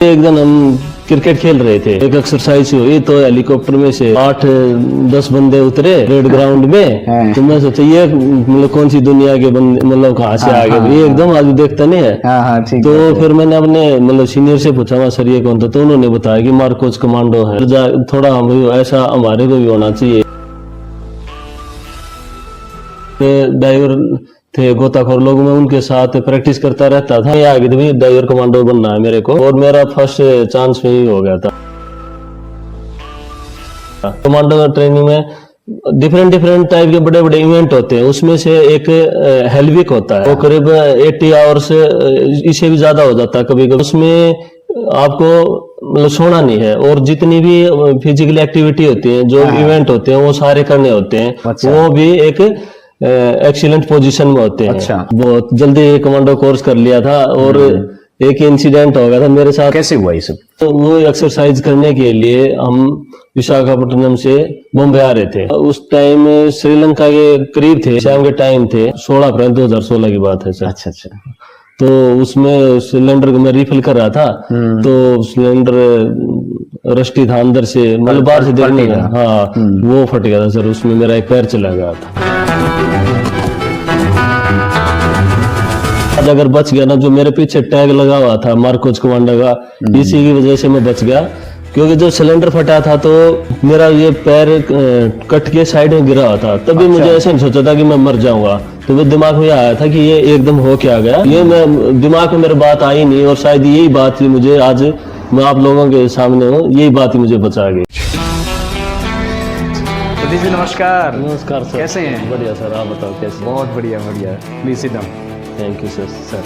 एक दिन हम क्रिकेट खेल रहे थे, एक एक्सरसाइज हुई तो हेलीकॉप्टर में से 8-10 बंदे उतरे रेड ग्राउंड में। तो मैं सोचा ये मतलब कौन सी दुनिया के बंदे, मतलब कहाँ से आ गए, ये एकदम आज देखता नहीं है। तो फिर मैंने अपने मतलब सीनियर से पूछा वहाँ सर ये कौन था, तो उन्होंने बताया कि मार्कोस कमांडो है। थोड़ा हम ऐसा हमारे को भी होना चाहिए। डाइवर थे गोताखोर लोग, मैं उनके साथ प्रैक्टिस करता रहता था। ये आगे भी डाइवर कमांडो बनना है मेरे को, और मेरा फर्स्ट चांस में ही हो गया था। कमांडो ट्रेनिंग में डिफरेंट टाइप के बड़े बड़े इवेंट होते हैं। उसमें से एक हेलविक होता है, वो करीब 80 आवर्स इससे भी ज्यादा हो जाता है कभी कभी। उसमें आपको मतलब सोना नहीं है, और जितनी भी फिजिकल एक्टिविटी होती है, जो इवेंट होते हैं, वो सारे करने होते हैं। वो भी एक एक्सीलेंट पोजीशन में होते हैं। अच्छा। बहुत जल्दी कमांडो कोर्स कर लिया था, और एक इंसिडेंट हो गया था मेरे साथ। कैसे हुआ ये सब? तो वो एक्सरसाइज करने के लिए हम विशाखापट्टनम से बॉम्बे आ रहे थे। उस टाइम श्रीलंका के करीब थे, शाम के टाइम थे, 16 अप्रैल 2016 की बात है सर। अच्छा। तो उसमें सिलेंडर को मैं रिफिल कर रहा था, तो सिलेंडर रस्टी था अंदर से, मतलब बाहर से देखने का। हाँ, वो फट गया था सर, उसमें मेरा एक पैर चला गया था। अगर बच गया ना, जो मेरे पीछे टैग लगा हुआ था मार्कोस कमांडो का, इसी की वजह से मैं बच गया। क्योंकि जो सिलेंडर फटा था तो मेरा ये पैर कट के साइड में गिरा हुआ था। तभी मुझे ऐसे नहीं सोचा था कि मैं मर जाऊंगा। तो वो दिमाग में आया था कि ये एकदम हो क्या गया, ये मैं दिमाग में मेरे बात आई नहीं, और शायद यही बात ही मुझे आज मैं आप लोगों के सामने हूँ, यही बात ही मुझे बचा गई। प्रदीप जी नमस्कार। नमस्कार सर, कैसे हैं? बढ़िया सर, आप बताओ कैसे? बहुत बढ़िया please sit down. Thank you sir.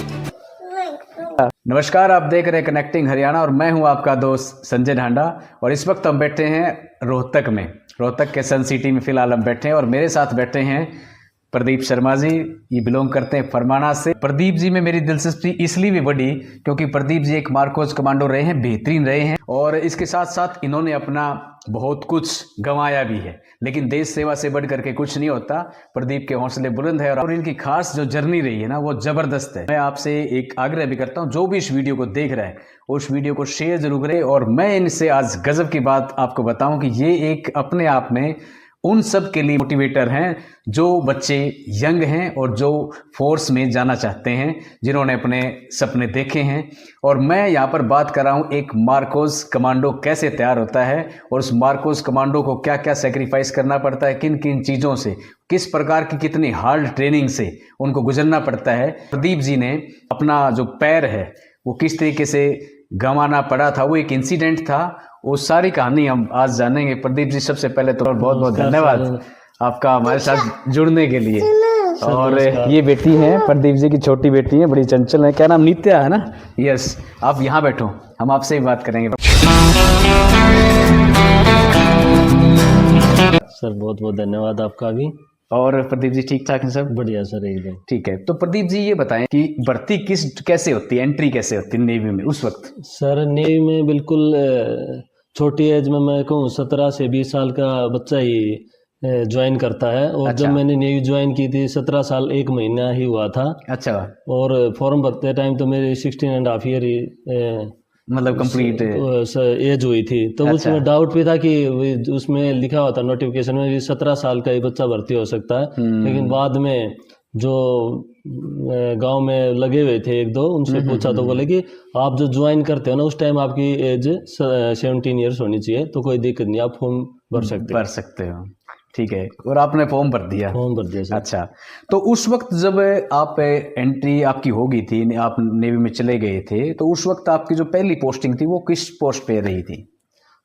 नमस्कार, आप देख रहे हैं कनेक्टिंग हरियाणा, और मैं हूं आपका दोस्त संजय ढांडा। और इस वक्त हम बैठे हैं रोहतक में, रोहतक के सन सिटी में फिलहाल हम बैठे हैं। और मेरे साथ बैठे हैं प्रदीप शर्मा जी, ये बिलोंग करते हैं फरमाना से। प्रदीप जी में मेरी दिलचस्पी इसलिए भी बढ़ी क्योंकि प्रदीप जी एक मार्कोस कमांडो रहे हैं, बेहतरीन रहे हैं, और इसके साथ साथ इन्होंने अपना बहुत कुछ गंवाया भी है। लेकिन देश सेवा से बढ़ करके कुछ नहीं होता। प्रदीप के हौसले बुलंद है, और इनकी खास जो जर्नी रही है ना, वो जबरदस्त है। मैं आपसे एक आग्रह भी करता हूँ, जो भी इस वीडियो को देख रहा है उस वीडियो को शेयर जरूर करें। और मैं इनसे आज गजब की बात आपको बताऊं कि ये एक अपने आप में उन सब के लिए मोटिवेटर हैं जो बच्चे यंग हैं और जो फोर्स में जाना चाहते हैं, जिन्होंने अपने सपने देखे हैं। और मैं यहाँ पर बात कर रहा हूँ एक मार्कोस कमांडो कैसे तैयार होता है, और उस मार्कोस कमांडो को क्या क्या सेक्रीफाइस करना पड़ता है, किन किन चीज़ों से, किस प्रकार की कितनी हार्ड ट्रेनिंग से उनको गुजरना पड़ता है। प्रदीप जी ने अपना जो पैर है वो किस तरीके से गंवाना पड़ा था, वो एक इंसिडेंट था, वो सारी कहानी हम आज जानेंगे। प्रदीप जी सबसे पहले तो बहुत बहुत धन्यवाद आपका हमारे साथ जुड़ने के लिए। और ये बेटी है प्रदीप जी की, छोटी बेटी है, बड़ी चंचल है। क्या नाम? नित्या है ना? यस। आप यहाँ बैठो, हम आपसे ही बात करेंगे। सर बहुत बहुत धन्यवाद आपका भी। और प्रदीप जी ठीक ठाक है सब? बढ़िया सर, एकदम ठीक है। तो प्रदीप जी ये बताएं कि भर्ती कैसे होती है, एंट्री कैसे होती है नेवी में उस वक्त? सर नेवी में बिल्कुल छोटी एज में, मैं कहूँ 17 से 20 साल का बच्चा ही ज्वाइन करता है। और अच्छा। जब मैंने नेवी ज्वाइन की थी 17 साल 1 महीना ही हुआ था। अच्छा। और फॉर्म भरते टाइम तो मेरी 16.5 ईयर ही मतलब कंप्लीट एज हुई थी। तो अच्छा। उसमें डाउट भी था कि उसमें लिखा हुआ था नोटिफिकेशन में कि 17 साल का ही बच्चा भर्ती हो सकता है। लेकिन बाद में जो गांव में लगे हुए थे एक दो, उनसे पूछा तो बोले कि आप जो ज्वाइन करते हो ना, उस टाइम आपकी एज 17 ईयर्स होनी चाहिए, तो कोई दिक्कत नहीं, आप फॉर्म भर सकते हो। ठीक है। और आपने फॉर्म भर दिया? फॉर्म भर दिया सर। अच्छा। तो उस वक्त जब आप एंट्री आपकी हो गई थी, आप नेवी में चले गए थे, तो उस वक्त आपकी जो पहली पोस्टिंग थी वो किस पोस्ट पे रही थी?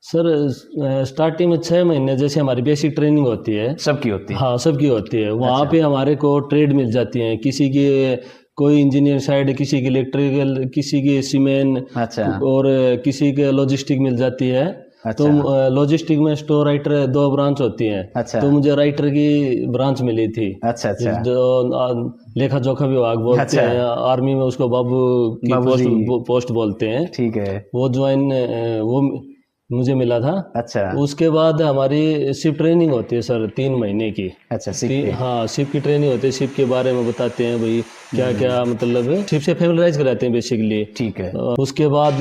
सर स्टार्टिंग में 6 महीने जैसे हमारी बेसिक ट्रेनिंग होती है, सबकी होती है? हाँ सबकी होती है। वहाँ अच्छा। पे हमारे को ट्रेड मिल जाती है, किसी की कोई इंजीनियर साइड, किसी की इलेक्ट्रिकल, किसी की सीमेंट, अच्छा। और किसी के लॉजिस्टिक मिल जाती है। अच्छा। तो लॉजिस्टिक में स्टोर राइटर 2 ब्रांच होती हैं। अच्छा। तो मुझे राइटर की ब्रांच मिली थी। अच्छा। जो लेखा जोखा विभाग बोलते हैं, आर्मी में उसको बाबू की पोस्ट बोलते हैं। ठीक है। वो ज्वाइन वो मुझे मिला था। अच्छा। उसके बाद हमारी शिप ट्रेनिंग होती है सर 3 महीने की। अच्छा, शिप हाँ शिप की ट्रेनिंग होती है। शिप के बारे में बताते हैं भाई, क्या क्या मतलब शिप से फेमिलराइज कराते हैं बेसिकली। ठीक है। उसके बाद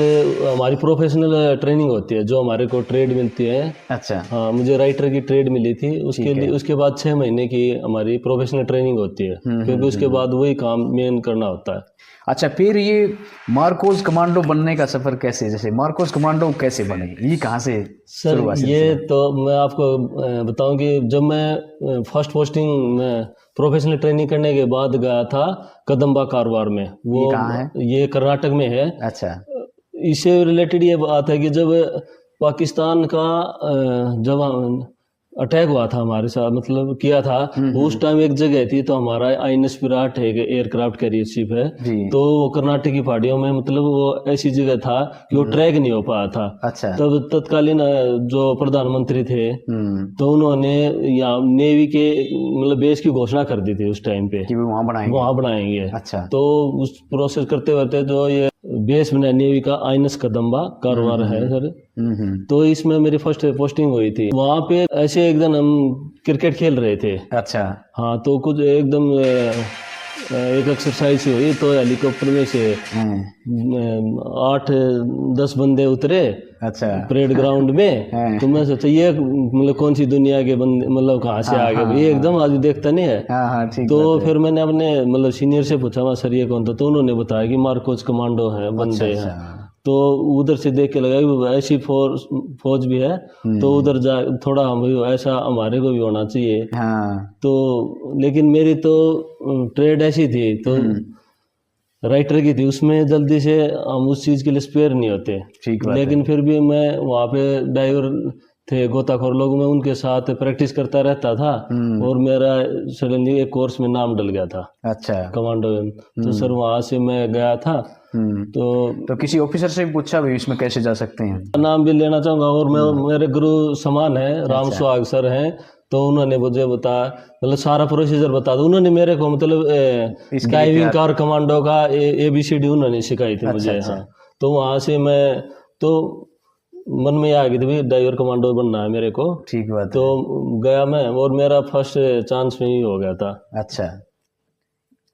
हमारी प्रोफेशनल ट्रेनिंग होती है, जो हमारे को ट्रेड मिलती है। अच्छा। हाँ, मुझे राइटर की ट्रेड मिली थी, उसके ठीक है। लिए उसके बाद 6 महीने की हमारी प्रोफेशनल ट्रेनिंग होती है, क्योंकि उसके बाद वही काम मेन करना होता है। अच्छा, फिर ये मार्कोस कमांडो बनने का सफर कैसे, जैसे मार्कोस कमांडो कैसे बने, ये कहाँ से सर शुरू हुआ ये सिलसिला? तो मैं आपको बताऊं कि जब मैं फर्स्ट पोस्टिंग में प्रोफेशनल ट्रेनिंग करने के बाद गया था कदम्बा कारवार में, वो ये कहाँ है? ये कर्नाटक में है। अच्छा। इससे रिलेटेड ये बात है कि जब पाकिस्तान का जब अटैक हुआ था हमारे साथ, मतलब किया था, उस टाइम एक जगह थी, तो हमारा INS विराट है, एयरक्राफ्ट कैरियर शिप है, जी। तो वो कर्नाटक की पहाड़ियों में, मतलब वो ऐसी जगह था कि वो ट्रैक नहीं हो पाया था। अच्छा। तब तत्कालीन जो प्रधानमंत्री थे, तो उन्होंने यहाँ नेवी के मतलब बेस की घोषणा कर दी थी उस टाइम पे, कि वहाँ बनाएंगे। वहाँ बनाएंगे। अच्छा। तो उस प्रोसेस करते करते जो ये बेस बना नेवी का INS कदम्बा कारवार है सर, तो इसमें मेरी फर्स्ट पोस्टिंग हुई थी। वहाँ पे ऐसे एक दिन हम क्रिकेट खेल रहे थे। अच्छा। हाँ, तो कुछ एकदम एक एक्सरसाइज हुई, तो हेलीकॉप्टर में से 8-10 बंदे उतरे अच्छा। परेड ग्राउंड में। तो मैं सोचा ये मतलब कौन सी दुनिया के बंदे, मतलब कहाँ से आ गए, ये एकदम आज देखता नहीं है। हाँ हाँ, ठीक। तो फिर मैंने अपने मतलब सीनियर से पूछा, मैं सर ये कौन था, तो उन्होंने बताया कि मार्कोस कमांडो है, बंदे हैं। तो उधर से देख के लगा कि ऐसी फौज भी है, तो उधर जा थोड़ा हम ऐसा हमारे को भी होना चाहिए। हाँ। तो लेकिन मेरी तो ट्रेड ऐसी थी, तो राइटर की थी, उसमें जल्दी से हम उस चीज़ के लिए स्पेयर नहीं होते। ठीक बात है। लेकिन फिर भी मैं वहाँ पे डाइवर थे, गोताखोर लोग, मैं उनके साथ प्रैक्टिस करता रहता था, और मेरा सडनली एक कोर्स में नाम डल गया था। अच्छा। कमांडो में। तो सर वहाँ से मैं गया था। तो किसी ऑफिसर से भी पूछा भी इसमें कैसे जा सकते हैं? नाम भी लेना चाहूँगा, और मैं मेरे गुरु समान है, राम सुहाग सर हैं, तो उन्होंने मुझे बताया, मतलब सारा प्रोसीजर बता दो उन्होंने मेरे को, मतलब डाइविंग का और कमांडो का ABCD उन्होंने सिखाई थी मुझे। हाँ, तो वहाँ से मैं तो मन में आ गई थी भाई डाइवर कमांडो बनना है मेरे को। ठीक बात है। तो गया मैं, और मेरा फर्स्ट चांस में ही हो गया था। अच्छा,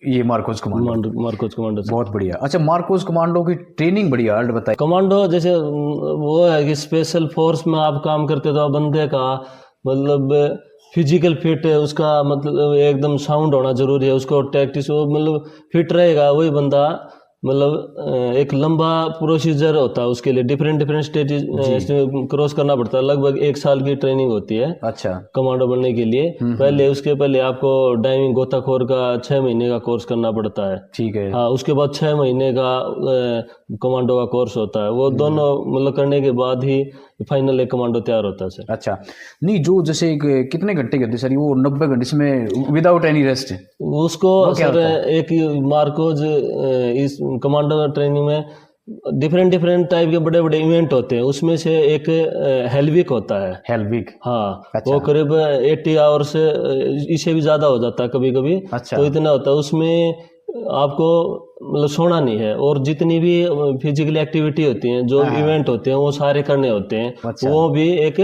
ये मार्कोस कमांडो। मार्कोस कमांडो से। बहुत बढ़िया। अच्छा, मार्कोस कमांडो की ट्रेनिंग बड़ी हार्ड बताई। कमांडो जैसे वो है कि स्पेशल फोर्स में आप काम करते तो बंदे का मतलब फिजिकल फिट है, उसका मतलब एकदम साउंड होना जरूरी है, उसको टैक्टिस वो मतलब फिट रहेगा वही बंदा, मतलब एक लंबा प्रोसीजर होता है उसके लिए, डिफरेंट स्टेजेस क्रॉस करना पड़ता है, लगभग 1 साल की ट्रेनिंग होती है। अच्छा। कमांडो बनने के लिए पहले, उसके पहले आपको डाइविंग गोताखोर का 6 महीने का कोर्स करना पड़ता है। ठीक है। हाँ, उसके बाद 6 महीने का कमांडो का कोर्स होता है, वो दोनों मतलब करने के बाद ही फाइनल एक कमांडो तैयार होता है सर। अच्छा, नहीं जो जैसे कितने घंटे करते सर वो? 90 घंटे इसमें विदाउट एनी रेस्ट उसको सर एक मार्कोज इस कमांडो ट्रेनिंग में डिफरेंट टाइप के बड़े बड़े इवेंट होते हैं, उसमें से एक हेलविक होता है। हेलविक, हाँ। अच्छा। वो करीब 80 आवर्स इससे भी ज्यादा हो जाता है कभी कभी। अच्छा। तो इतना होता है उसमें, आपको मतलब सोना नहीं है, और जितनी भी फिजिकल एक्टिविटी होती हैं, जो इवेंट होते हैं, वो सारे करने होते हैं। अच्छा। वो भी एक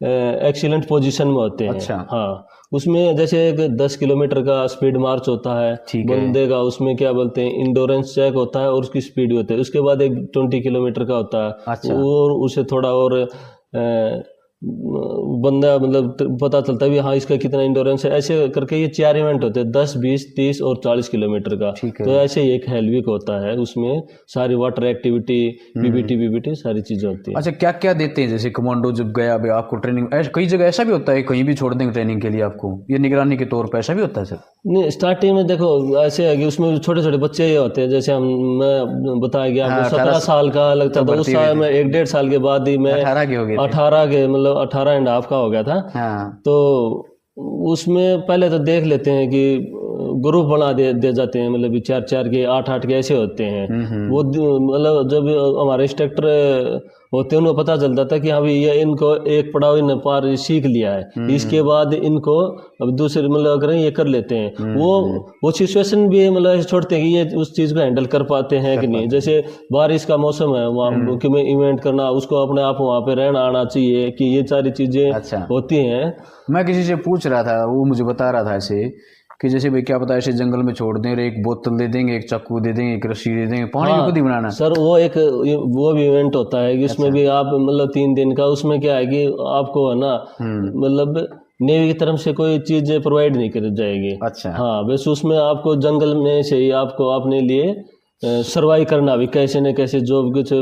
एक्सीलेंट पोजीशन में होते हैं। अच्छा। हाँ, उसमें जैसे एक 10 किलोमीटर का स्पीड मार्च होता है बंदे का, उसमें क्या बोलते हैं इंडोरेंस चेक होता है, और उसकी स्पीड भी होती है। उसके बाद एक 20 किलोमीटर का होता है। अच्छा। और उसे थोड़ा और बंदा मतलब पता चलता है भी हाँ इसका कितना इंडोरेंस है, ऐसे करके ये 4 इवेंट होते हैं, 10, 20, 30 और 40 किलोमीटर का। तो ऐसे ही एक हेलविक होता है, उसमें सारी वाटर एक्टिविटी, पीबीटी सारी चीजें होती है। अच्छा, क्या क्या देते हैं जैसे कमांडो जब गया भाई आपको ट्रेनिंग? कई जगह ऐसा भी होता है कहीं भी छोड़ देंगे ट्रेनिंग के लिए आपको, ये निगरानी के तौर पर ऐसा भी होता है सर? नहीं, स्टार्टिंग में देखो ऐसे है कि उसमें छोटे छोटे बच्चे ये होते हैं, जैसे मैं बताया गया आपको 17 साल का लगता था, उस साल में 1-1.5 साल के बाद ही मैं 18 के हो गए, 18 के मतलब 18.5 का हो गया था। हाँ। तो उसमें पहले तो देख लेते हैं कि ग्रुप बना दे जाते हैं, मतलब 4-4 के 8-8 के ऐसे होते हैं। वो मतलब जब हमारे इंस्ट्रक्टर होते हैं उनको पता चलता था कि अभी ये इनको एक पड़ाव इन पार सीख लिया है, इसके बाद इनको अब दूसरे मतलब अगर ये कर लेते हैं, वो सिचुएशन भी मतलब ऐसे छोड़ते हैं कि ये उस चीज़ को हैंडल कर पाते हैं कि नहीं। जैसे बारिश का मौसम है, वहाँ कि मैं इवेंट करना, उसको अपने आप वहाँ पे रहना आना चाहिए, कि ये सारी चीज़ें होती हैं। मैं किसी से पूछ रहा था, वो मुझे बता रहा था ऐसे कि जैसे भाई क्या पता ऐसे जंगल में छोड़ दें और एक बोतल दे देंगे, एक चाकू दे देंगे, एक रस्सी दे देंगे, पानी भी खुद ही बनाना। सर वो भी इवेंट होता है कि इसमें भी आप मतलब 3 दिन का, उसमें क्या है कि आपको है ना मतलब नेवी की तरफ से कोई चीज प्रोवाइड नहीं करी जाएगी। अच्छा। हाँ, बस उसमें आपको जंगल में से ही आपको अपने लिए सरवाइव करना भी कैसे न कैसे जो भी कुछ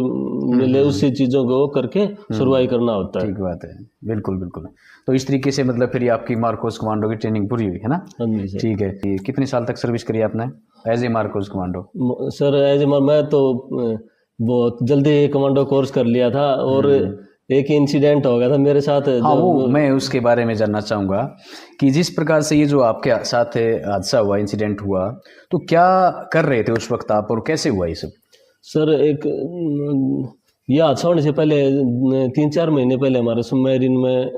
मिले उसी चीजों को करके सरवाइव करना होता है। ठीक बात है, बिल्कुल बिल्कुल। तो इस तरीके से मतलब फिर आपकी मार्कोस कमांडो की ट्रेनिंग पूरी हुई है ना? हाँ जी सर। ठीक है। ये कितने साल तक सर्विस करी आपने as a Marcos commando? Sir मैं तो बहुत जल्दी कमांडो कोर्स कर लिया था और एक इंसिडेंट हो गया था मेरे साथ। हाँ, वो मैं उसके बारे में जानना चाहूँगा कि जिस प्रकार से ये जो आपके साथ हादसा हुआ, इंसिडेंट हुआ, तो क्या कर रहे थे उस वक्त आप और कैसे हुआ ये सब? सर ये हादसा होने से पहले 3-4 महीने पहले हमारे सबमरीन में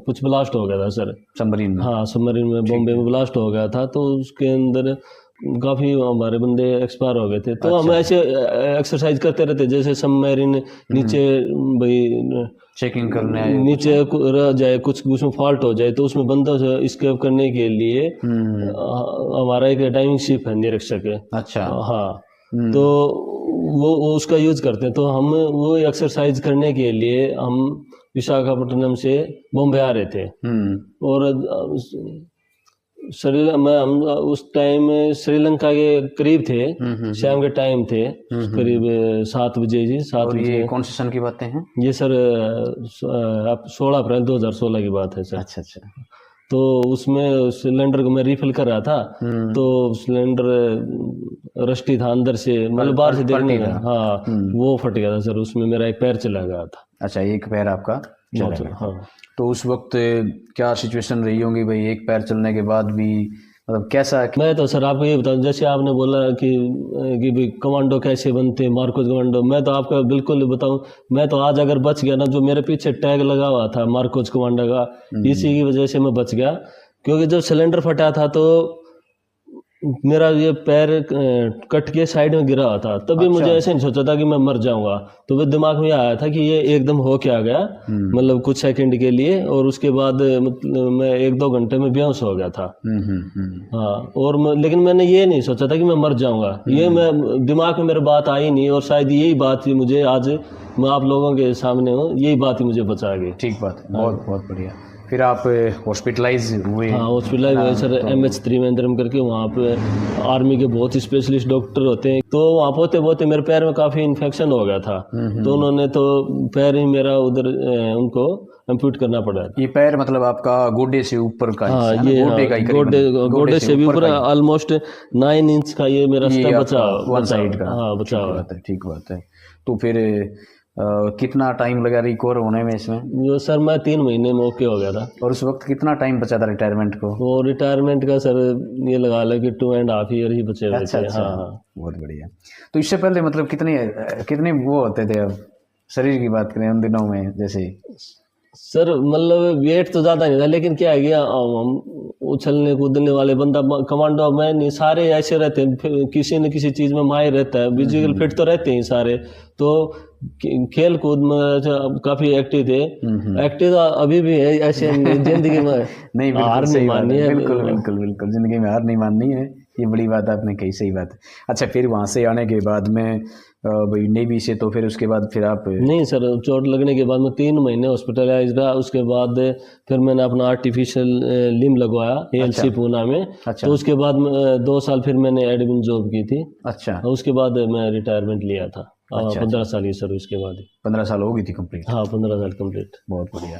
कुछ ब्लास्ट हो गया था सर। सबमरीन में? हाँ, सबमरीन में बॉम्बे में ब्लास्ट हो गया था, तो उसके अंदर काफ़ी हमारे बंदे एक्सपायर हो गए थे। तो हम ऐसे एक्सरसाइज करते रहते, जैसे सबमरीन नीचे भाई चेकिंग करने आए? नीचे रह जाए, कुछ उसमें फॉल्ट हो जाए, तो उसमें बंदों से एस्केप करने के लिए हमारा एक टाइमिंग शिप है निरीक्षक। अच्छा। हाँ, तो वो उसका यूज करते हैं। तो हम वो एक्सरसाइज करने के लिए हम विशाखापट्टनम से बॉम्बे आ रहे थे और हम उस टाइम श्रीलंका के करीब थे, शाम के टाइम थे, करीब 7 बजे जी। 7 और बजे। ये कौन से सन की बातें हैं? ये सर 16 अप्रैल 2016 की बात है सर। अच्छा अच्छा। तो उसमें सिलेंडर को मैं रिफिल कर रहा था, तो सिलेंडर रस्टी था अंदर से, मतलब बाहर से देखने का। हाँ, वो फट गया था सर, उसमें मेरा एक पैर चला गया था। अच्छा, एक पैर आपका चला गया। हाँ। तो उस वक्त क्या सिचुएशन रही होंगी भाई, एक पैर चलने के बाद भी, मतलब कैसा? मैं तो सर आपको ये बताऊं, जैसे आपने बोला कि भाई कमांडो कैसे बनते हैं, मार्कोस कमांडो, मैं तो आपको बिल्कुल बताऊं, मैं तो आज अगर बच गया ना, जो मेरे पीछे टैग लगा हुआ था मार्कोस कमांडो का, इसी की वजह से मैं बच गया। क्योंकि जब सिलेंडर फटा था तो मेरा ये पैर कट के साइड में गिरा हुआ था, तभी मुझे ऐसे नहीं सोचा था कि मैं मर जाऊंगा। तो वो दिमाग में आया था कि ये एकदम हो के आ गया, मतलब कुछ सेकंड के लिए, और उसके बाद मतलब मैं 1-2 घंटे में बेहोश हो गया था। हाँ, और लेकिन मैंने ये नहीं सोचा था कि मैं मर जाऊंगा, ये मैं दिमाग में मेरे बात आई नहीं, और शायद यही बात ही मुझे आज मैं आप लोगों के सामने हूँ, यही बात ही मुझे बचा गई। ठीक बात है, बहुत बहुत बढ़िया। फिर आप हॉस्पिटलाइज हुए? हाँ, हॉस्पिटलाइज हुए सर, MH त्रिवेंद्रम करके, वहाँ पे आर्मी के बहुत स्पेशलिस्ट डॉक्टर होते हैं। तो वहाँ पोते पोते मेरे पैर में काफ़ी इन्फेक्शन हो गया था, तो उन्होंने तो पैर ही मेरा उधर उनको एम्प्यूट करना पड़ा। ये पैर मतलब आपका गोडे से ऊपर का? हाँ, ये गोडे से भी ऊपर ऑलमोस्ट 9 इंच का ये मेरा रास्ता बचा, वन साइड का। हाँ, बचा हुआ है। ठीक बात है। तो फिर कितना टाइम लगा रिकवर होने में इसमें? जो सर मैं 3 महीने में ओके हो गया था। और उस वक्त कितना टाइम बचा था रिटायरमेंट को? वो रिटायरमेंट का सर ये लगा लो कि 2.5 ईयर ही बचे हुए थे। अच्छा, हाँ, बहुत बढ़िया। तो इससे पहले मतलब कितने वो होते थे, अब शरीर की बात करें उन दिनों में, जैसे सर मतलब वेट तो ज़्यादा नहीं था, लेकिन क्या है कि हम उछलने कूदने वाले बंदा, कमांडो में नहीं, सारे ऐसे रहते हैं, किसी न किसी चीज़ में माहिर रहता है, फिजिकल फिट तो रहते हैं सारे, तो खेल कूद में काफ़ी एक्टिव थे। एक्टिव तो अभी भी है, ऐसे जिंदगी में नहीं, हार नहीं माननी है। बिल्कुल बिल्कुल बिल्कुल, जिंदगी में हार नहीं माननी है, ये बड़ी बात आपने कही, सही बात है। अच्छा, फिर वहाँ से आने के बाद में भाई नेवी से, तो फिर उसके बाद फिर आप? नहीं सर, चोट लगने के बाद मैं 3 महीने हॉस्पिटलाइज रहा, उसके बाद फिर मैंने अपना आर्टिफिशियल लिम्ब लगवाया ALC पूना में। अच्छा। तो उसके बाद 2 साल फिर मैंने एडमिन जॉब की थी। अच्छा। उसके बाद मैं रिटायरमेंट लिया था। 15 साल की सर्विस के बाद। 15 साल हो गई थी कंप्लीट? हाँ, 15 साल कंप्लीट। बहुत बढ़िया।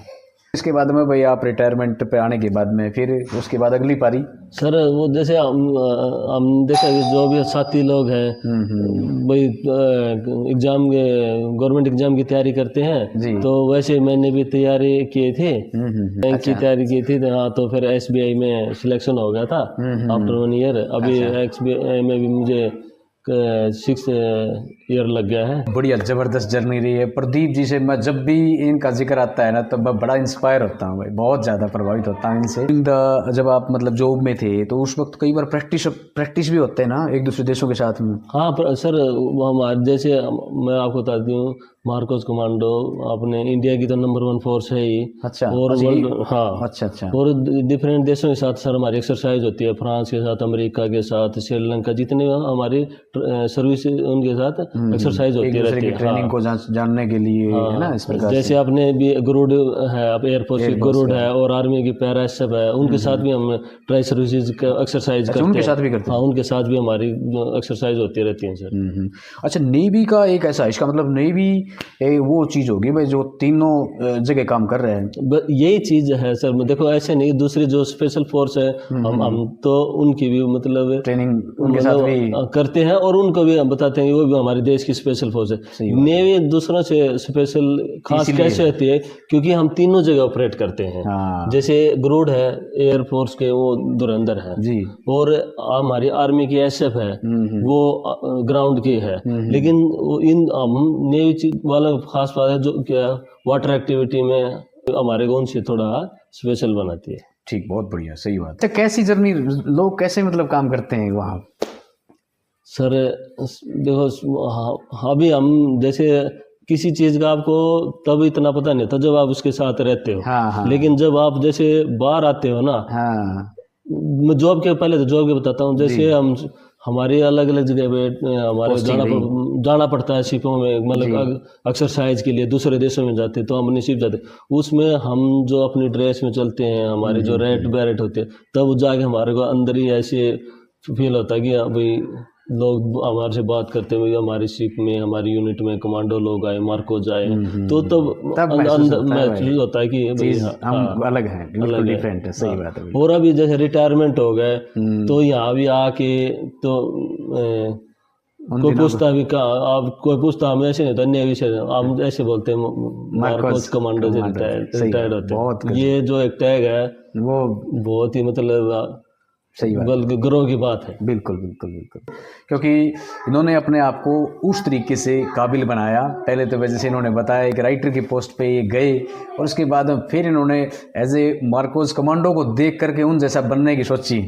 इसके बाद में भाई आप रिटायरमेंट पे आने के बाद में फिर उसके बाद अगली पारी? सर वो जैसे हम देखा कि जो भी साथी लोग हैं भाई एग्जाम, गवर्नमेंट एग्जाम की तैयारी करते हैं, तो वैसे मैंने भी तैयारी की थी, बैंक की तैयारी की थी। हाँ, तो फिर SBI में सिलेक्शन हो गया था आफ्टर 1 ईयर। अभी SBI में भी मुझे 6 ईयर लग गया है। बढ़िया, जबरदस्त जर्नी रही है। प्रदीप जी से मैं जब भी इनका जिक्र आता है ना, तो मैं बड़ा इंस्पायर होता हूँ भाई, बहुत ज़्यादा प्रभावित होता हूँ इनसे। जब आप मतलब जॉब में थे, तो उस वक्त कई बार प्रैक्टिस भी होते हैं ना एक दूसरे देशों के साथ में? हाँ सर, हमारे जैसे मैं आपको बताती हूँ, मार्कोस कमांडो अपने इंडिया की तो नंबर 1 फोर्स है ही। अच्छा, और अच्छा, वर्ल्ड, ये- हाँ, अच्छा अच्छा और डिफरेंट देशों के साथ सर हमारी एक्सरसाइज होती है, फ्रांस के साथ, अमेरिका के साथ, श्रीलंका, जितने हमारी सर्विस उनके साथ एक्सरसाइज एक होती दूसरे रहती की है। ट्रेनिंग हाँ को जानने के लिए, है ना, हाँ, इस प्रकार जैसे से। आपने भी गरुड़ है, आप एयरफोर्स की एयरफोर्स गरुड़ का है, और आर्मी की पैरा एसएफ है, उनके साथ भी हम ट्राई सर्विसेज का एक्सरसाइज अच्छा, करते उनके हैं। साथ भी करते हाँ, हैं। उनके साथ भी हमारी एक्सरसाइज होती रहती है सर। अच्छा, नेवी का एक ऐसा, इसका मतलब नेवी वो चीज होगी भाई जो तीनों जगह काम कर रहे हैं। यही चीज है सर। देखो ऐसे नहीं, दूसरी जो स्पेशल फोर्स है, हम तो उनकी भी मतलब ट्रेनिंग उनके साथ भी करते हैं, और उनको भी हम बताते हैं कि वो भी हमारे देश की स्पेशल फोर्स है। सही बात है। नेवी दूसरों से स्पेशल खास इसीलिए कैसे होती है, क्योंकि हम तीनों जगह ऑपरेट करते हैं। हाँ जैसे गरुड़ है एयरफोर्स के, वो धुरंधर है, जी। और हमारी आर्मी की एसएफ है, वो ग्राउंड की है। लेकिन इन हम नेवी वाला खास बात है जो क्या वाटर एक्टिविटी में हमारे को उनसे थोड़ा स्पेशल बनाती है। ठीक, बहुत बढ़िया, सही बात। तो कैसी जर्नी, लोग कैसे मतलब काम करते हैं वहाँ? सर देखो, अभी हम जैसे किसी चीज़ का आपको तब इतना पता नहीं था जब आप उसके साथ रहते हो। हाँ हाँ लेकिन जब आप जैसे बाहर आते हो ना, हाँ मैं जॉब के पहले तो जॉब के बताता हूँ। जैसे हम हमारी अलग अलग जगह पे हमारे Posting जाना पड़ता है शिपों में, मतलब एक्सरसाइज के लिए दूसरे देशों में जाते हैं, तो हम अपनी शिप जाते हैं, उसमें हम जो अपनी ड्रेस में चलते हैं, हमारे जो रेड बैरेट होते हैं, तब जाके हमारे को अंदर ही ऐसे फील होता है कि हाँ भाई, लोग हमारे से बात करते हुए हमारी शिप में, हमारी यूनिट में कमांडो लोग आए, मार्कोज आए, तो तब महसूस होता है महसूस होता है कि भाई चीज हाँ, हम अलग हैं, बिल्कुल अलग है। डिफरेंट है, सही हाँ। बात है। और अभी जैसे रिटायरमेंट हो गए, तो यहाँ भी आके तो कोई पूछता भी कहाँ आप, कोई पूछता, हम ऐसे नहीं होता नेवी से, हम ऐसे बोलते हैं मार्कोस कमांडो से रिटायर्ड होते बहुत हैं। ये जो एक टैग है वो बहुत ही मतलब सही बात, बल्कि गर्व की बात है। बिल्कुल बिल्कुल बिल्कुल, क्योंकि इन्होंने अपने आप को उस तरीके से काबिल बनाया। पहले तो जैसे इन्होंने बताया एक राइटर की पोस्ट पे ये गए, और उसके बाद फिर इन्होंने एज ए मार्कोस कमांडो को देख करके उन जैसा बनने की सोची,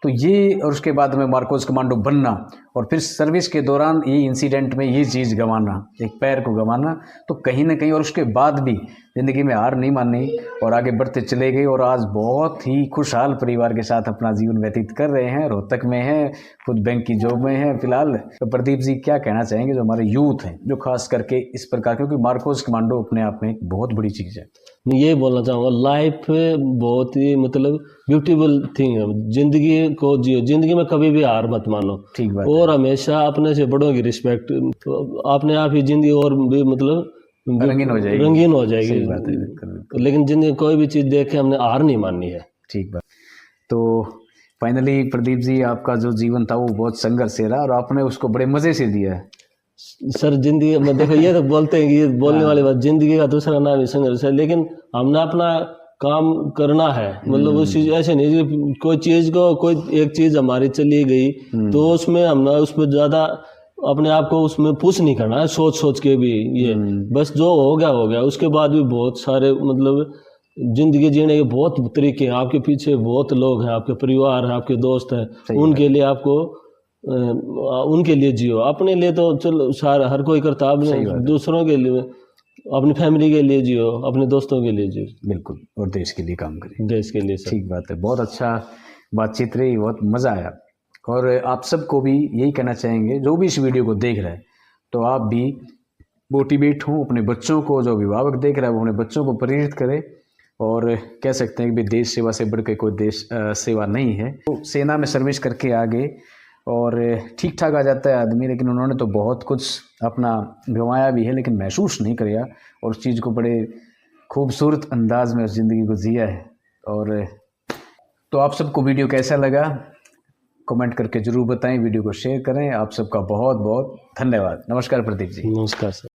तो ये, और उसके बाद में मार्कोस कमांडो बनना, और फिर सर्विस के दौरान ये इंसिडेंट में ये चीज़ गंवाना, एक पैर को गंवाना, तो कहीं ना कहीं, और उसके बाद भी ज़िंदगी में हार नहीं मानी और आगे बढ़ते चले गए, और आज बहुत ही खुशहाल परिवार के साथ अपना जीवन व्यतीत कर रहे हैं। रोहतक में हैं, खुद बैंक की जॉब में हैं फिलहाल। तो प्रदीप जी क्या कहना चाहेंगे जो हमारे यूथ हैं, जो खास करके इस प्रकार, क्योंकि मार्कोस कमांडो अपने आप में एक बहुत बड़ी चीज़ है। मैं ये बोलना चाहूँगा, लाइफ बहुत ही मतलब ब्यूटीफुल थिंग है। जिंदगी को जियो, जिंदगी में कभी भी हार मत मानो, ठीक बात, और हमेशा अपने से बड़ों की रिस्पेक्ट, अपने आप ही जिंदगी और भी मतलब रंगीन हो जाएगी। रंगीन हो जाएगी। सही बात है, बिल्कुल बिल्कुल। लेकिन जिंदगी कोई भी चीज़ देख के हमने हार नहीं माननी है। ठीक बात। तो फाइनली प्रदीप जी, आपका जो जीवन था वो बहुत संघर्ष से रहा, और आपने उसको बड़े मज़े से दिया है। सर जिंदगी में देखो, ये तो बोलते हैं कि ये बोलने वाली बात, जिंदगी का दूसरा नाम ही संघर्ष है, लेकिन हमने अपना काम करना है। मतलब उस चीज ऐसे नहीं कि कोई चीज को, कोई एक चीज हमारी चली गई तो उसमें हमने उसमें ज्यादा अपने आप को उसमें पुश नहीं करना है, सोच सोच के भी। ये बस जो हो गया। उसके बाद भी बहुत सारे मतलब जिंदगी जीने के बहुत तरीके हैं। आपके पीछे बहुत लोग हैं, आपके परिवार है, आपके दोस्त हैं, उनके लिए आपको उनके लिए जियो। अपने लिए तो चलो सारा हर कोई करता है, अपने दूसरों के लिए, अपनी फैमिली के लिए जियो, अपने दोस्तों के लिए जियो। बिल्कुल, और देश के लिए काम करें, देश के लिए सर। ठीक बात है। बहुत अच्छा बातचीत रही, बहुत मज़ा आया, और आप सबको भी यही कहना चाहेंगे जो भी इस वीडियो को देख रहे हैं, तो आप भी मोटिवेट हों, अपने बच्चों को, जो अभिभावक देख रहा है वो अपने बच्चों को प्रेरित करें, और कह सकते हैं कि देश सेवा से बढ़ के कोई देश सेवा नहीं है। तो सेना में सर्विस करके आगे और ठीक ठाक आ जाता है आदमी, लेकिन उन्होंने तो बहुत कुछ अपना गंवाया भी है, लेकिन महसूस नहीं किया, और उस चीज़ को बड़े खूबसूरत अंदाज में उस ज़िंदगी को जिया है। और तो आप सबको वीडियो कैसा लगा कमेंट करके ज़रूर बताएं, वीडियो को शेयर करें। आप सबका बहुत बहुत धन्यवाद। नमस्कार प्रदीप जी। नमस्कार सर।